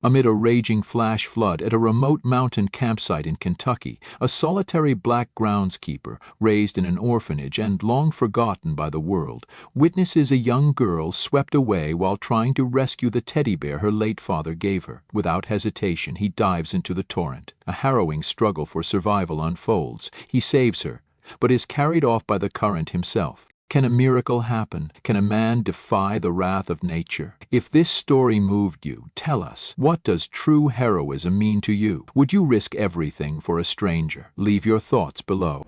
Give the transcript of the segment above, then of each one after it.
Amid a raging flash flood at a remote mountain campsite in Kentucky, a solitary black groundskeeper, raised in an orphanage and long forgotten by the world, witnesses a young girl swept away while trying to rescue the teddy bear her late father gave her. Without hesitation, he dives into the torrent. A harrowing struggle for survival unfolds. He saves her, but is carried off by the current himself. Can a miracle happen? Can a man defy the wrath of nature? If this story moved you, tell us, what does true heroism mean to you? Would you risk everything for a stranger? Leave your thoughts below.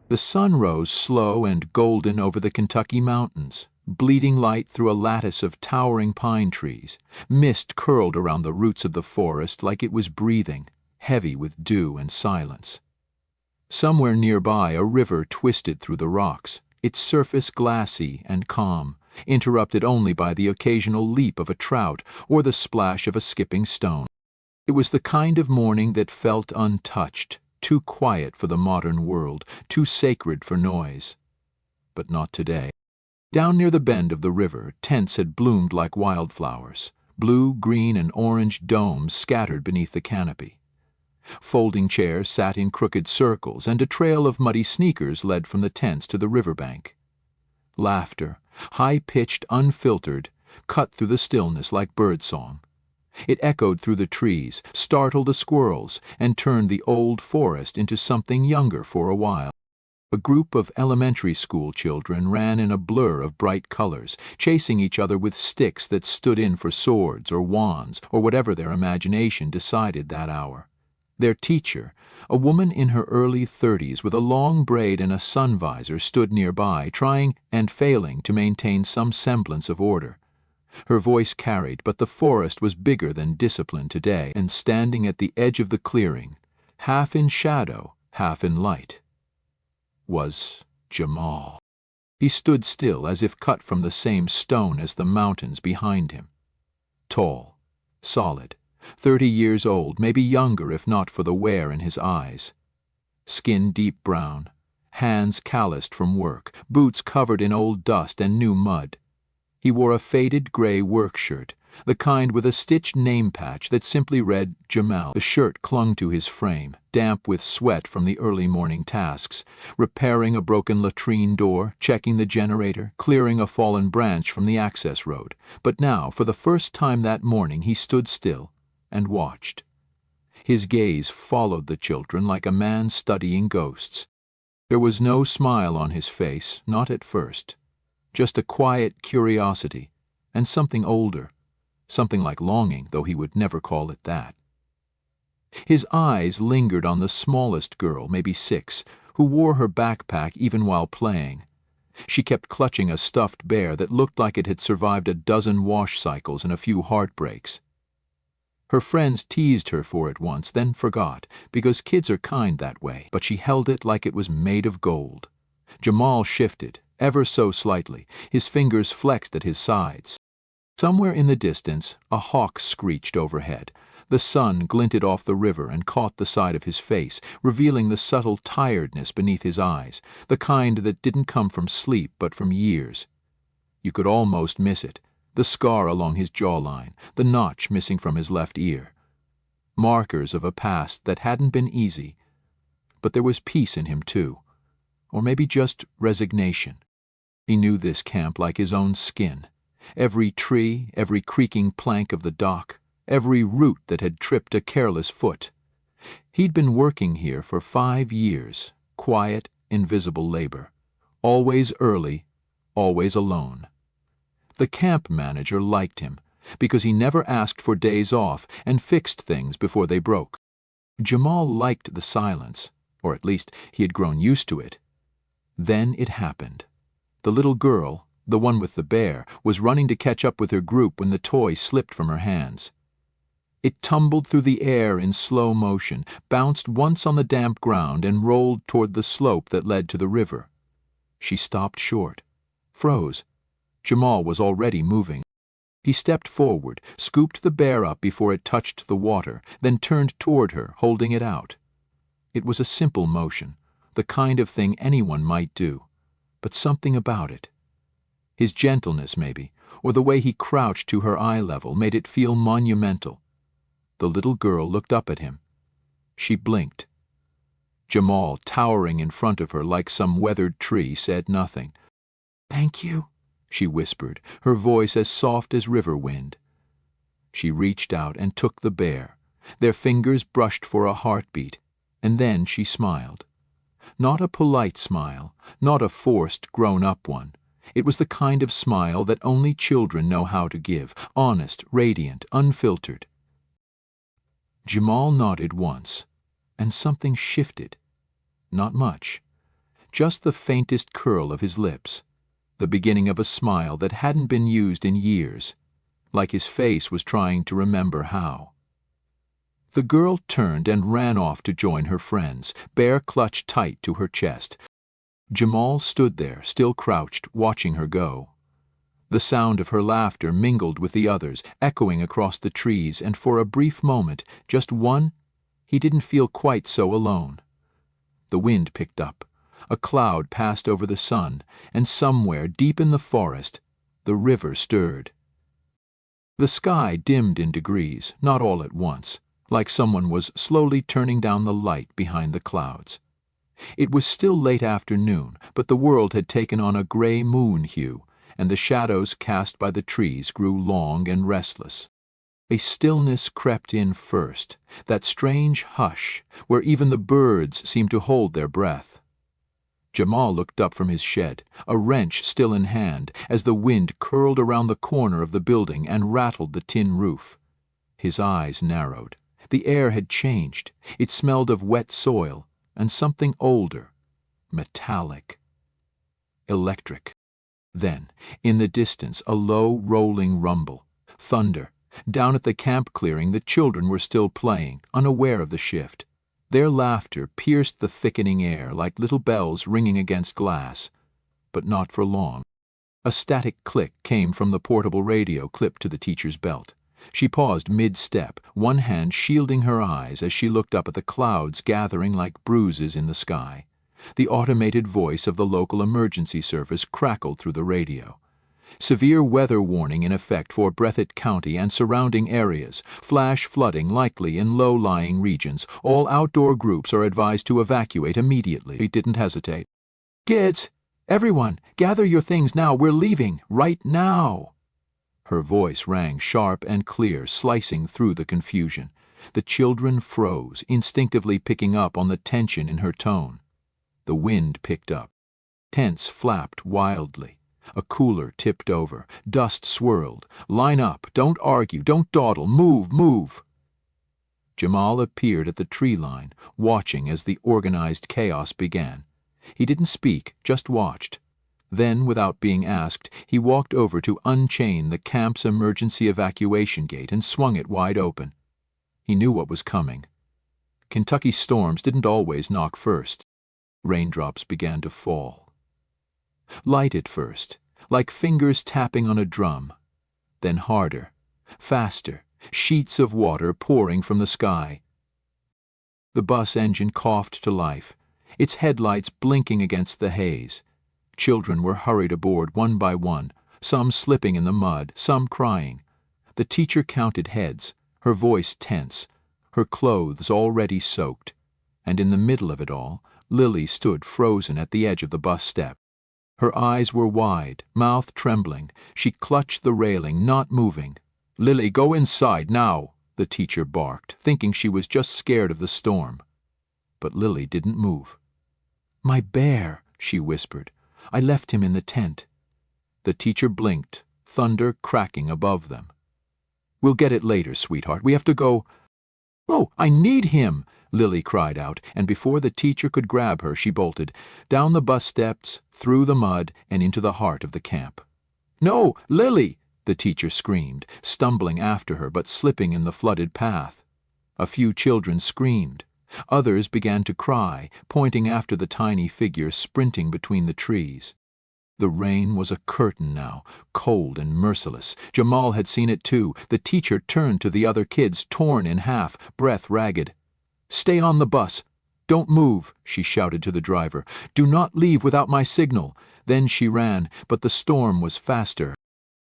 The sun rose slow and golden over the Kentucky mountains, bleeding light through a lattice of towering pine trees. Mist curled around the roots of the forest like it was breathing, heavy with dew and silence. Somewhere nearby, a river twisted through the rocks, its surface glassy and calm, interrupted only by the occasional leap of a trout or the splash of a skipping stone. It was the kind of morning that felt untouched, too quiet for the modern world, too sacred for noise. But not today. Down near the bend of the river, tents had bloomed like wildflowers, blue, green, and orange domes scattered beneath the canopy. Folding chairs sat in crooked circles, and a trail of muddy sneakers led from the tents to the riverbank. Laughter, high-pitched, unfiltered, cut through the stillness like birdsong. It echoed through the trees, startled the squirrels, and turned the old forest into something younger for a while. A group of elementary school children ran in a blur of bright colors, chasing each other with sticks that stood in for swords or wands or whatever their imagination decided that hour. Their teacher, a woman in her early 30s with a long braid and a sun visor, stood nearby, trying and failing to maintain some semblance of order. Her voice carried, but the forest was bigger than discipline today, and standing at the edge of the clearing, half in shadow, half in light, was Jamal. He stood still as if cut from the same stone as the mountains behind him. Tall, solid, 30 years old, maybe younger if not for the wear in his eyes. Skin deep brown, hands calloused from work, boots covered in old dust and new mud. He wore a faded gray work shirt, the kind with a stitched name patch that simply read Jamal. The shirt clung to his frame, damp with sweat from the early morning tasks, repairing a broken latrine door, checking the generator, clearing a fallen branch from the access road. But now, for the first time that morning, he stood still and watched. His gaze followed the children like a man studying ghosts. There was no smile on his face, not at first. Just a quiet curiosity, and something older, something like longing, though he would never call it that. His eyes lingered on the smallest girl, maybe 6, who wore her backpack even while playing. She kept clutching a stuffed bear that looked like it had survived a dozen wash cycles and a few heartbreaks. Her friends teased her for it once, then forgot, because kids are kind that way, but she held it like it was made of gold. Jamal shifted, ever so slightly, his fingers flexed at his sides. Somewhere in the distance, a hawk screeched overhead. The sun glinted off the river and caught the side of his face, revealing the subtle tiredness beneath his eyes, the kind that didn't come from sleep but from years. You could almost miss it. The scar along his jawline, the notch missing from his left ear. Markers of a past that hadn't been easy. But there was peace in him too. Or maybe just resignation. He knew this camp like his own skin. Every tree, every creaking plank of the dock, every root that had tripped a careless foot. He'd been working here for 5 years, quiet, invisible labor. Always early, always alone. The camp manager liked him, because he never asked for days off and fixed things before they broke. Jamal liked the silence, or at least he had grown used to it. Then it happened. The little girl, the one with the bear, was running to catch up with her group when the toy slipped from her hands. It tumbled through the air in slow motion, bounced once on the damp ground, and rolled toward the slope that led to the river. She stopped short, froze. Jamal was already moving. He stepped forward, scooped the bear up before it touched the water, then turned toward her, holding it out. It was a simple motion, the kind of thing anyone might do, but something about it. His gentleness, maybe, or the way he crouched to her eye level made it feel monumental. The little girl looked up at him. She blinked. Jamal, towering in front of her like some weathered tree, said nothing. "Thank you," she whispered, her voice as soft as river wind. She reached out and took the bear. Their fingers brushed for a heartbeat, and then she smiled. Not a polite smile, not a forced, grown-up one. It was the kind of smile that only children know how to give, honest, radiant, unfiltered. Jamal nodded once, and something shifted. Not much. Just the faintest curl of his lips, the beginning of a smile that hadn't been used in years, like his face was trying to remember how. The girl turned and ran off to join her friends, Bear clutched tight to her chest. Jamal stood there, still crouched, watching her go. The sound of her laughter mingled with the others, echoing across the trees, and for a brief moment, just one, he didn't feel quite so alone. The wind picked up. A cloud passed over the sun, and somewhere deep in the forest, the river stirred. The sky dimmed in degrees, not all at once, like someone was slowly turning down the light behind the clouds. It was still late afternoon, but the world had taken on a gray moon hue, and the shadows cast by the trees grew long and restless. A stillness crept in first, that strange hush where even the birds seemed to hold their breath. Jamal looked up from his shed, a wrench still in hand, as the wind curled around the corner of the building and rattled the tin roof. His eyes narrowed. The air had changed. It smelled of wet soil and something older, metallic, electric. Then, in the distance, a low, rolling rumble. Thunder. Down at the camp clearing, the children were still playing, unaware of the shift. Their laughter pierced the thickening air like little bells ringing against glass, but not for long. A static click came from the portable radio clipped to the teacher's belt. She paused mid-step, one hand shielding her eyes as she looked up at the clouds gathering like bruises in the sky. The automated voice of the local emergency service crackled through the radio. Severe weather warning in effect for Breathitt County and surrounding areas. Flash flooding likely in low-lying regions. All outdoor groups are advised to evacuate immediately. He didn't hesitate. "Kids! Everyone! Gather your things now! We're leaving! Right now!" Her voice rang sharp and clear, slicing through the confusion. The children froze, instinctively picking up on the tension in her tone. The wind picked up. Tents flapped wildly. A cooler tipped over. Dust swirled. "Line up. Don't argue. Don't dawdle. Move, move." Jamal appeared at the tree line, watching as the organized chaos began. He didn't speak, just watched. Then, without being asked, he walked over to unchain the camp's emergency evacuation gate and swung it wide open. He knew what was coming. Kentucky storms didn't always knock first. Raindrops began to fall. Light at first, like fingers tapping on a drum. Then harder, faster, sheets of water pouring from the sky. The bus engine coughed to life, its headlights blinking against the haze. Children were hurried aboard one by one, some slipping in the mud, some crying. The teacher counted heads, her voice tense, her clothes already soaked. And in the middle of it all, Lily stood frozen at the edge of the bus step. Her eyes were wide, mouth trembling. She clutched the railing, not moving. "Lily, go inside, now!" the teacher barked, thinking she was just scared of the storm. But Lily didn't move. "My bear," she whispered. "I left him in the tent." The teacher blinked, thunder cracking above them. "We'll get it later, sweetheart. We have to go." "Oh, I need him!" Lily cried out, and before the teacher could grab her, she bolted, down the bus steps, through the mud, and into the heart of the camp. "No, Lily!" the teacher screamed, stumbling after her but slipping in the flooded path. A few children screamed. Others began to cry, pointing after the tiny figure sprinting between the trees. The rain was a curtain now, cold and merciless. Jamal had seen it too. The teacher turned to the other kids, torn in half, breath ragged. "Stay on the bus. Don't move," she shouted to the driver. "Do not leave without my signal." Then she ran, but the storm was faster.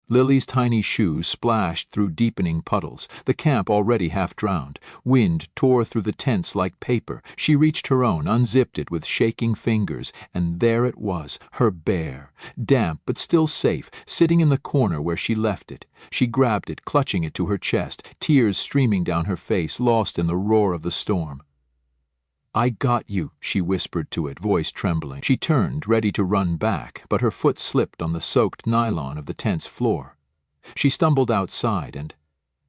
Lily's tiny shoes splashed through deepening puddles, the camp already half drowned. Wind tore through the tents like paper. She reached her own, unzipped it with shaking fingers, and there it was, her bear, damp but still safe, sitting in the corner where she left it. She grabbed it, clutching it to her chest, tears streaming down her face, lost in the roar of the storm. "I got you," she whispered to it, voice trembling. She turned, ready to run back, but her foot slipped on the soaked nylon of the tent's floor. She stumbled outside, and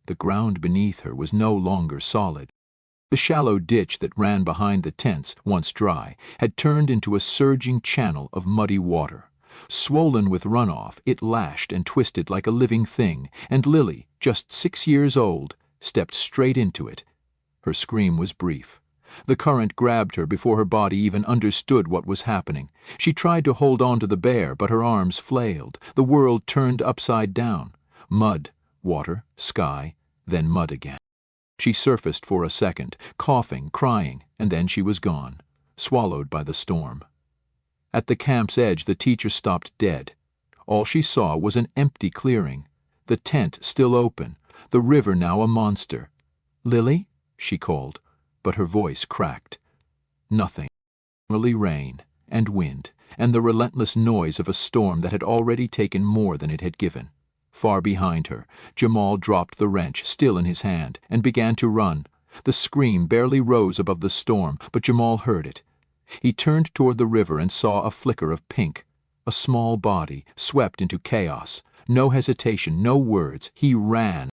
the ground beneath her was no longer solid. The shallow ditch that ran behind the tents, once dry, had turned into a surging channel of muddy water. Swollen with runoff, it lashed and twisted like a living thing, and Lily, just 6 years old, stepped straight into it. Her scream was brief. The current grabbed her before her body even understood what was happening. She tried to hold on to the bear, but her arms flailed. The world turned upside down. Mud, water, sky, then mud again. She surfaced for a second, coughing, crying, and then she was gone, swallowed by the storm. At the camp's edge, the teacher stopped dead. All she saw was an empty clearing, the tent still open, the river now a monster. "Lily?" she called, but her voice cracked. Nothing. Only rain and wind and the relentless noise of a storm that had already taken more than it had given. Far behind her, Jamal dropped the wrench, still in his hand, and began to run. The scream barely rose above the storm, but Jamal heard it. He turned toward the river and saw a flicker of pink. A small body, swept into chaos. No hesitation, no words. He ran.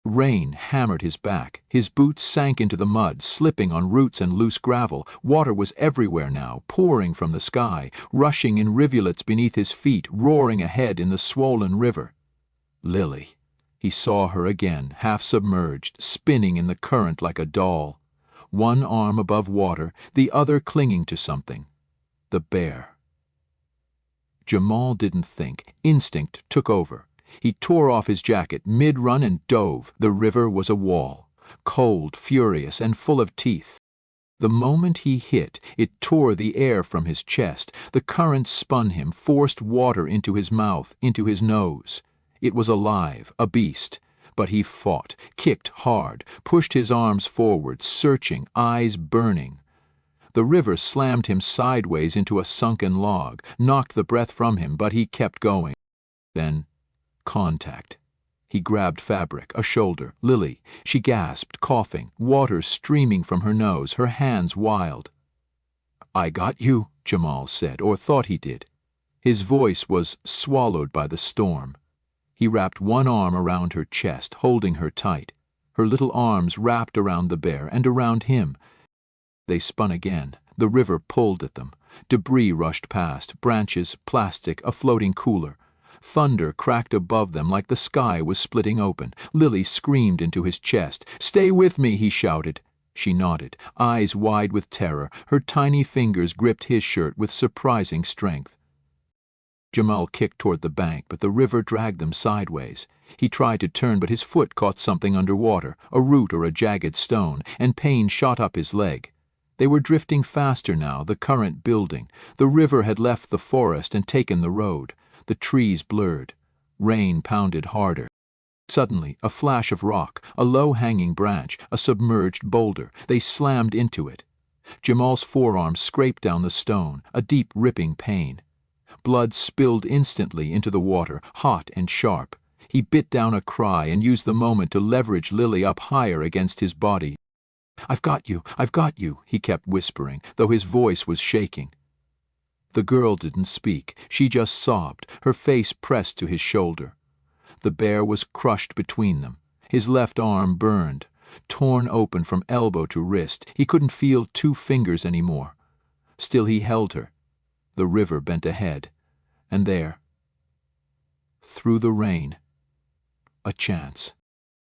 Rain hammered his back. His boots sank into the mud, slipping on roots and loose gravel. Water was everywhere now, pouring from the sky, rushing in rivulets beneath his feet, roaring ahead in the swollen river. Lily. He saw her again, half submerged, spinning in the current like a doll. One arm above water, the other clinging to something. The bear. Jamal didn't think. Instinct took over. He tore off his jacket mid-run and dove. The river was a wall, cold, furious, and full of teeth. The moment he hit, it tore the air from his chest. The current spun him, forced water into his mouth, into his nose. It was alive, a beast. But he fought, kicked hard, pushed his arms forward, searching, eyes burning. The river slammed him sideways into a sunken log, knocked the breath from him, but he kept going. Then, contact. He grabbed fabric, a shoulder. Lily. She gasped, coughing, water streaming from her nose, her hands wild. "I got you," Jamal said, or thought he did. His voice was swallowed by the storm. He wrapped one arm around her chest, holding her tight. Her little arms wrapped around the bear and around him. They spun again. The river pulled at them. Debris rushed past, branches, plastic, a floating cooler. Thunder cracked above them like the sky was splitting open. Lily screamed into his chest. "Stay with me," he shouted. She nodded, eyes wide with terror. Her tiny fingers gripped his shirt with surprising strength. Jamal kicked toward the bank, but the river dragged them sideways. He tried to turn, but his foot caught something underwater, a root or a jagged stone, and pain shot up his leg. They were drifting faster now, the current building. The river had left the forest and taken the road. The trees blurred. Rain pounded harder. Suddenly, a flash of rock, a low-hanging branch, a submerged boulder. They slammed into it. Jamal's forearm scraped down the stone, a deep ripping pain. Blood spilled instantly into the water, hot and sharp. He bit down a cry and used the moment to leverage Lily up higher against his body. I've got you, he kept whispering, though his voice was shaking. The girl didn't speak. She just sobbed, her face pressed to his shoulder. The bear was crushed between them. His left arm burned, torn open from elbow to wrist. He couldn't feel 2 fingers anymore. Still he held her. The river bent ahead, and there, through the rain, a chance.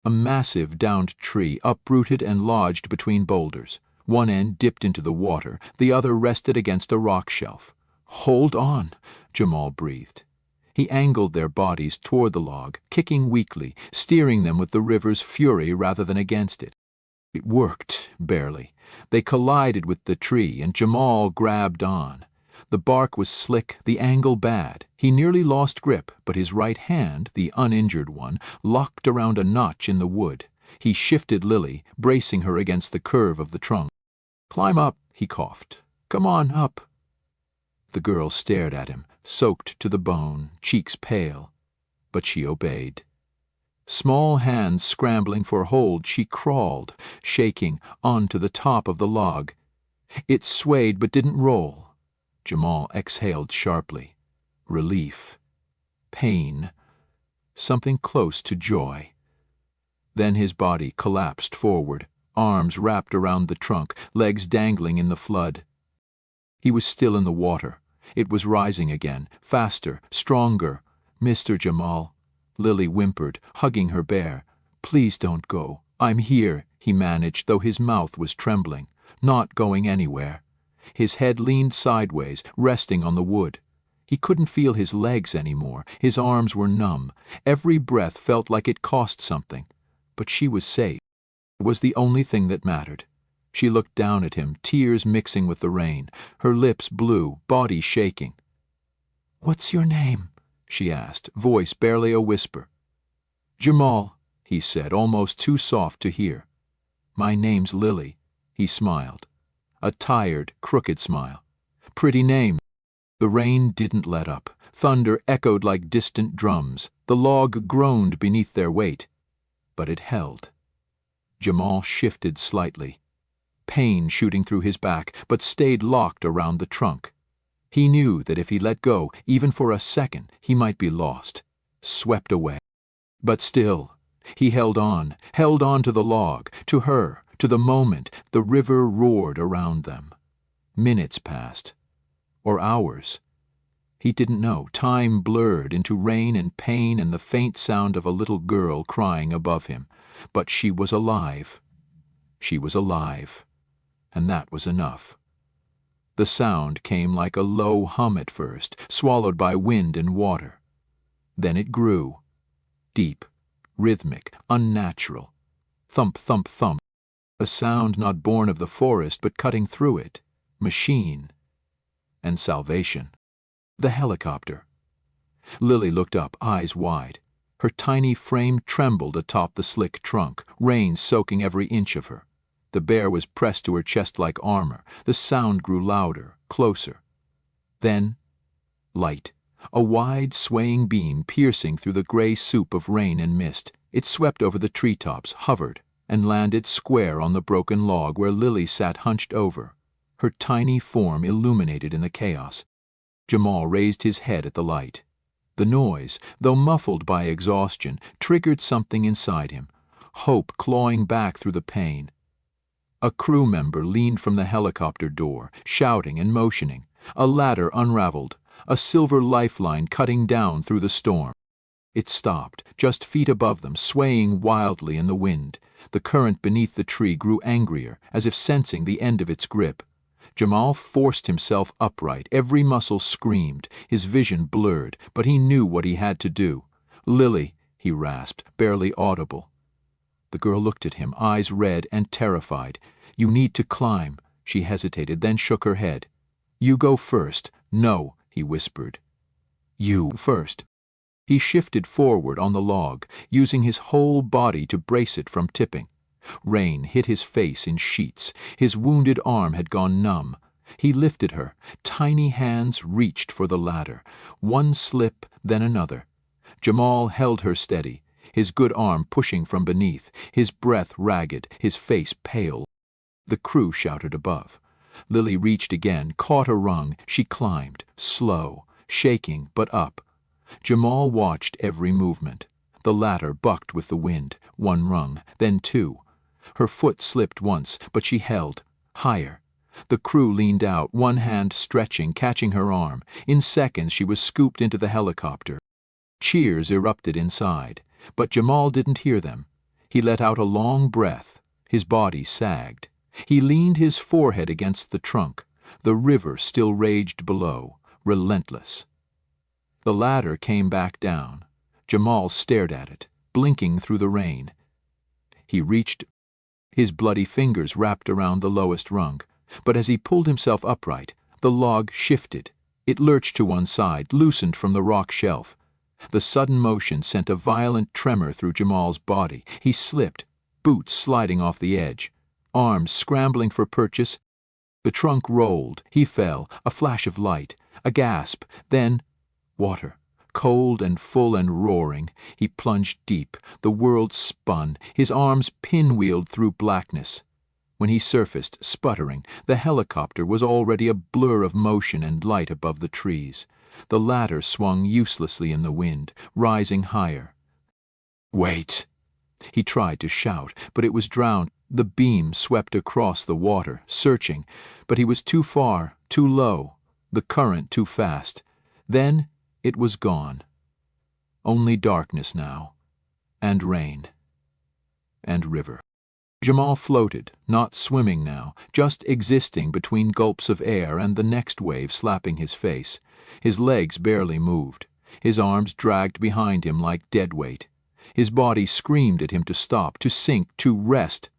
A massive downed tree, uprooted and lodged between boulders. One end dipped into the water, the other rested against a rock shelf. "Hold on," Jamal breathed. He angled their bodies toward the log, kicking weakly, steering them with the river's fury rather than against it. It worked, barely. They collided with the tree, and Jamal grabbed on. The bark was slick, the angle bad. He nearly lost grip, but his right hand, the uninjured one, locked around a notch in the wood. He shifted Lily, bracing her against the curve of the trunk. "Climb up," he coughed. "Come on, up." The girl stared at him, soaked to the bone, cheeks pale. But she obeyed. Small hands scrambling for hold, she crawled, shaking, onto the top of the log. It swayed but didn't roll. Jamal exhaled sharply. Relief. Pain. Something close to joy. Then his body collapsed forward, arms wrapped around the trunk, legs dangling in the flood. He was still in the water. It was rising again, faster, stronger. "Mr. Jamal," Lily whimpered, hugging her bear. "Please don't go. I'm here," he managed, though his mouth was trembling. "Not going anywhere." His head leaned sideways, resting on the wood. He couldn't feel his legs anymore. His arms were numb. Every breath felt like it cost something. But she was safe. It was the only thing that mattered. She looked down at him, tears mixing with the rain, her lips blue, body shaking. "What's your name?" she asked, voice barely a whisper. "Jamal," he said, almost too soft to hear. "My name's Lily," he smiled. A tired, crooked smile. "Pretty name." The rain didn't let up. Thunder echoed like distant drums. The log groaned beneath their weight. But it held. Jamal shifted slightly. Pain shooting through his back, but stayed locked around the trunk. He knew that if he let go, even for a second, he might be lost, swept away. But still, he held on to the log, to her, to the moment. The river roared around them. Minutes passed. Or hours. He didn't know. Time blurred into rain and pain and the faint sound of a little girl crying above him. But she was alive. She was alive. And that was enough. The sound came like a low hum at first, swallowed by wind and water. Then it grew. Deep, rhythmic, unnatural. Thump, thump, thump. A sound not born of the forest but cutting through it. Machine. And salvation. The helicopter. Lily looked up, eyes wide. Her tiny frame trembled atop the slick trunk, rain soaking every inch of her. The bear was pressed to her chest like armor. The sound grew louder, closer. Then, light. A wide, swaying beam piercing through the gray soup of rain and mist. It swept over the treetops, hovered, and landed square on the broken log where Lily sat hunched over, her tiny form illuminated in the chaos. Jamal raised his head at the light. The noise, though muffled by exhaustion, triggered something inside him, hope clawing back through the pain. A crew member leaned from the helicopter door, shouting and motioning. A ladder unraveled, a silver lifeline cutting down through the storm. It stopped, just feet above them, swaying wildly in the wind. The current beneath the tree grew angrier, as if sensing the end of its grip. Jamal forced himself upright, every muscle screamed, his vision blurred, but he knew what he had to do. "Lily," he rasped, barely audible. The girl looked at him, eyes red and terrified. "You need to climb," she hesitated, then shook her head. "You go first." "No," he whispered. "You first." He shifted forward on the log, using his whole body to brace it from tipping. Rain hit his face in sheets. His wounded arm had gone numb. He lifted her. Tiny hands reached for the ladder. One slip, then another. Jamal held her steady, his good arm pushing from beneath, his breath ragged, his face pale. The crew shouted above. Lily reached again, caught a rung. She climbed, slow, shaking, but up. Jamal watched every movement. The ladder bucked with the wind, one rung, then two. Her foot slipped once, but she held. Higher. The crew leaned out, one hand stretching, catching her arm. In seconds she was scooped into the helicopter. Cheers erupted inside, but Jamal didn't hear them. He let out a long breath. His body sagged. He leaned his forehead against the trunk. The river still raged below, relentless. The ladder came back down. Jamal stared at it, blinking through the rain. He reached, his bloody fingers wrapped around the lowest rung, but as he pulled himself upright, the log shifted. It lurched to one side, loosened from the rock shelf. The sudden motion sent a violent tremor through Jamal's body. He slipped, boots sliding off the edge, arms scrambling for purchase. The trunk rolled. He fell, a flash of light, a gasp, then water. Cold and full and roaring, he plunged deep. The world spun, his arms pinwheeled through blackness. When he surfaced, sputtering, the helicopter was already a blur of motion and light above the trees. The ladder swung uselessly in the wind, rising higher. "Wait!" He tried to shout, but it was drowned. The beam swept across the water, searching, but he was too far, too low, the current too fast. Then it was gone. Only darkness now, and rain, and river. Jamal floated, not swimming now, just existing between gulps of air and the next wave slapping his face. His legs barely moved. His arms dragged behind him like dead weight. His body screamed at him to stop, to sink, to rest.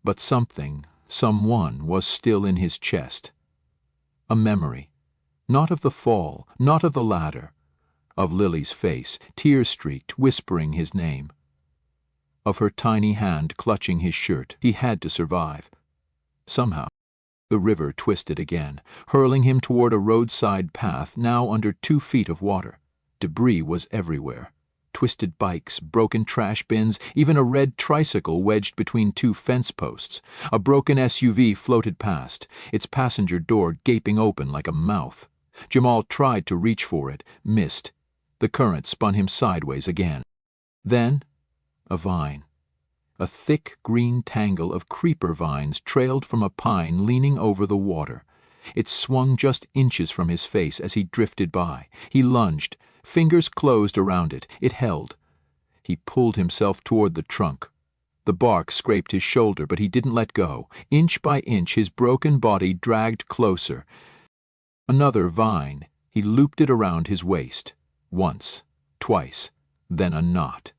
But something, someone, was still in his chest. A memory. Not of the fall, not of the ladder. Of Lily's face, tear-streaked, whispering his name. Of her tiny hand clutching his shirt. He had to survive. Somehow. The river twisted again, hurling him toward a roadside path now under 2 feet of water. Debris was everywhere. Twisted bikes, broken trash bins, even a red tricycle wedged between 2 fence posts. A broken SUV floated past, its passenger door gaping open like a mouth. Jamal tried to reach for it, missed. The current spun him sideways again. Then, a vine. A thick green tangle of creeper vines trailed from a pine leaning over the water. It swung just inches from his face as he drifted by. He lunged. Fingers closed around it. It held. He pulled himself toward the trunk. The bark scraped his shoulder, but he didn't let go. Inch by inch, his broken body dragged closer. Another vine. He looped it around his waist. Once, twice, then a knot.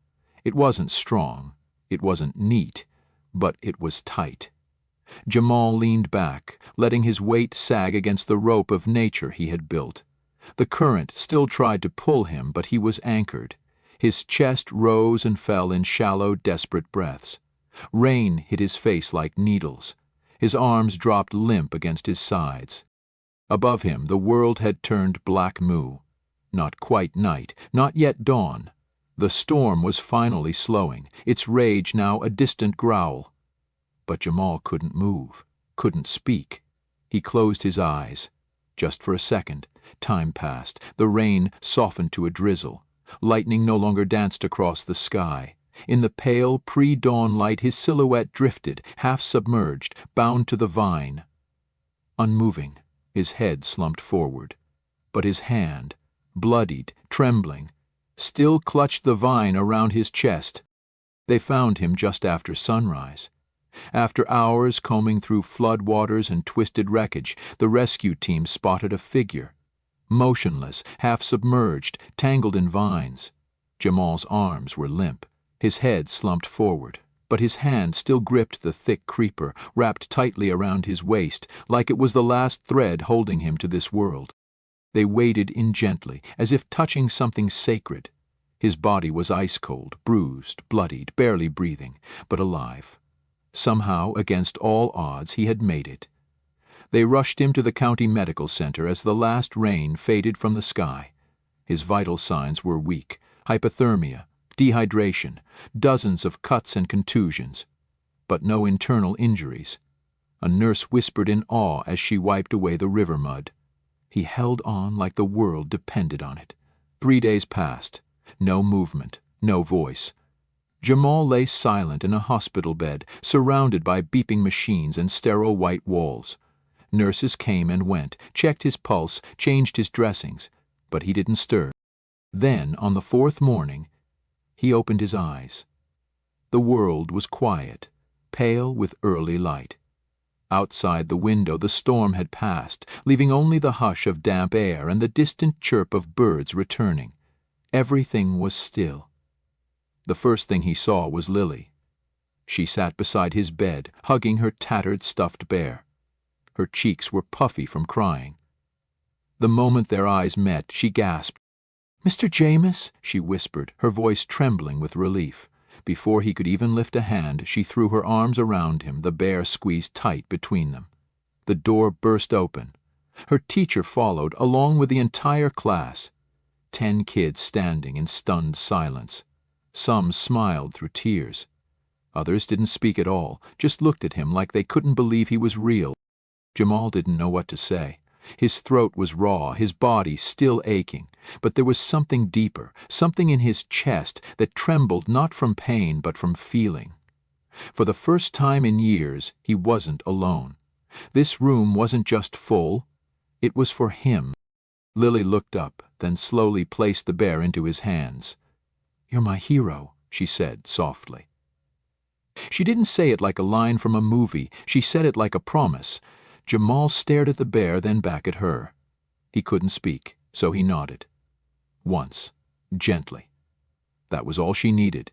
It wasn't strong. It wasn't neat, but it was tight. Jamal leaned back, letting his weight sag against the rope of nature he had built. The current still tried to pull him, but he was anchored. His chest rose and fell in shallow, desperate breaths. Rain hit his face like needles. His arms dropped limp against his sides. Above him, the world had turned black moo. Not quite night, not yet dawn. The storm was finally slowing, its rage now a distant growl. But Jamal couldn't move, couldn't speak. He closed his eyes. Just for a second. Time passed. The rain softened to a drizzle. Lightning no longer danced across the sky. In the pale, pre-dawn light his silhouette drifted, half submerged, bound to the vine. Unmoving, his head slumped forward. But his hand, bloodied, trembling, still clutched the vine around his chest. They found him just after sunrise. After hours combing through floodwaters and twisted wreckage, the rescue team spotted a figure. Motionless, half submerged, tangled in vines. Jamal's arms were limp, his head slumped forward, but his hand still gripped the thick creeper, wrapped tightly around his waist, like it was the last thread holding him to this world. They waded in gently, as if touching something sacred. His body was ice-cold, bruised, bloodied, barely breathing, but alive. Somehow, against all odds, he had made it. They rushed him to the county medical center as the last rain faded from the sky. His vital signs were weak: hypothermia, dehydration, dozens of cuts and contusions, but no internal injuries. A nurse whispered in awe as she wiped away the river mud. He held on like the world depended on it. 3 days passed. No movement, no voice. Jamal lay silent in a hospital bed, surrounded by beeping machines and sterile white walls. Nurses came and went, checked his pulse, changed his dressings, but he didn't stir. Then, on the 4th morning, he opened his eyes. The world was quiet, pale with early light. Outside the window the storm had passed, leaving only the hush of damp air and the distant chirp of birds returning. Everything was still. The first thing he saw was Lily. She sat beside his bed, hugging her tattered stuffed bear. Her cheeks were puffy from crying. The moment their eyes met, she gasped. "Mr. Jameis," she whispered, her voice trembling with relief. Before he could even lift a hand, she threw her arms around him, the bear squeezed tight between them. The door burst open. Her teacher followed, along with the entire class. 10 kids standing in stunned silence. Some smiled through tears. Others didn't speak at all, just looked at him like they couldn't believe he was real. Jamal didn't know what to say. His throat was raw, his body still aching, but there was something deeper, something in his chest that trembled not from pain but from feeling. For the first time in years, he wasn't alone. This room wasn't just full, it was for him. Lily looked up, then slowly placed the bear into his hands. "You're my hero," she said softly. She didn't say it like a line from a movie, she said it like a promise. Jamal stared at the bear, then back at her. He couldn't speak, so he nodded. Once, gently. That was all she needed.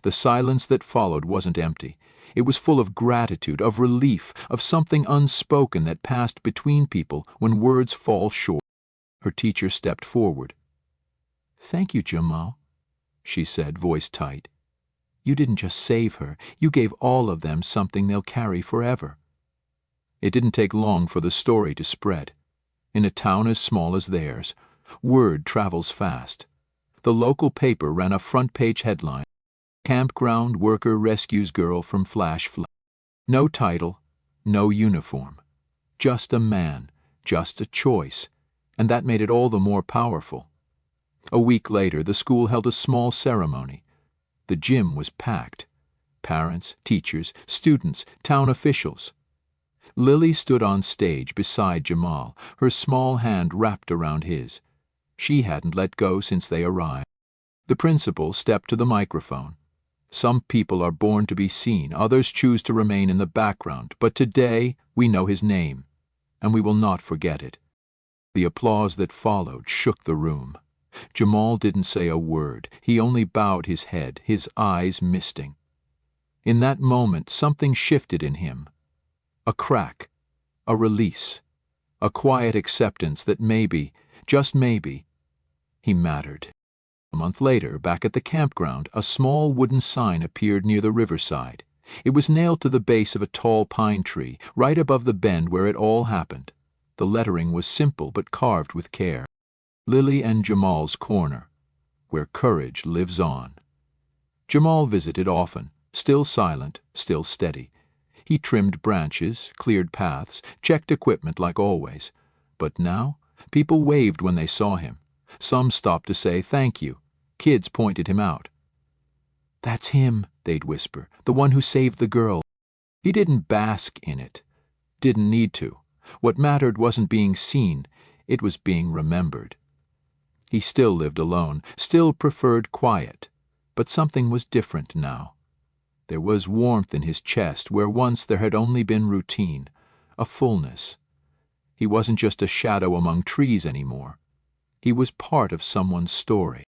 The silence that followed wasn't empty. It was full of gratitude, of relief, of something unspoken that passed between people when words fall short. Her teacher stepped forward. "Thank you, Jamal," she said, voice tight. "You didn't just save her, you gave all of them something they'll carry forever." It didn't take long for the story to spread. In a town as small as theirs, word travels fast. The local paper ran a front-page headline, "Campground Worker Rescues Girl from Flash Flood." No title, no uniform. Just a man, just a choice, and that made it all the more powerful. A week later, the school held a small ceremony. The gym was packed. Parents, teachers, students, town officials. Lily stood on stage beside Jamal, her small hand wrapped around his. She hadn't let go since they arrived. The principal stepped to the microphone. Some people are born to be seen, others choose to remain in the background, but today we know his name, and we will not forget it. The applause that followed shook the room. Jamal didn't say a word, he only bowed his head, his eyes misting. In that moment, something shifted in him. A crack, a release, a quiet acceptance that maybe, just maybe, he mattered. A month later, back at the campground, a small wooden sign appeared near the riverside. It was nailed to the base of a tall pine tree, right above the bend where it all happened. The lettering was simple but carved with care. Lily and Jamal's Corner, where courage lives on. Jamal visited often, still silent, still steady. He trimmed branches, cleared paths, checked equipment like always. But now, people waved when they saw him. Some stopped to say thank you. Kids pointed him out. "That's him," they'd whisper, "the one who saved the girl." He didn't bask in it. Didn't need to. What mattered wasn't being seen, it was being remembered. He still lived alone, still preferred quiet. But something was different now. There was warmth in his chest where once there had only been routine, a fullness. He wasn't just a shadow among trees anymore. He was part of someone's story.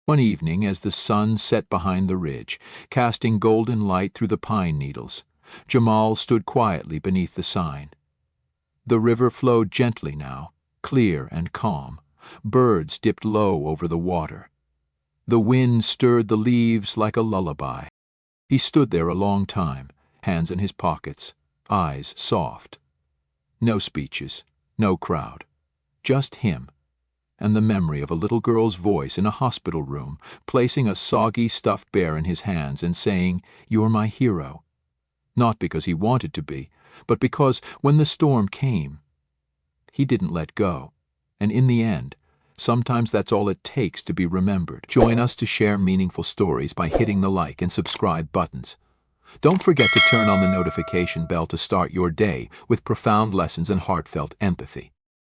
One evening, as the sun set behind the ridge, casting golden light through the pine needles, Jamal stood quietly beneath the sign. The river flowed gently now, clear and calm. Birds dipped low over the water. The wind stirred the leaves like a lullaby. He stood there a long time, hands in his pockets, eyes soft. No speeches, no crowd, just him, and the memory of a little girl's voice in a hospital room, placing a soggy stuffed bear in his hands and saying, "You're my hero." Not because he wanted to be, but because when the storm came, he didn't let go. And in the end, sometimes that's all it takes to be remembered. Join us to share meaningful stories by hitting the like and subscribe buttons. Don't forget to turn on the notification bell to start your day with profound lessons and heartfelt empathy.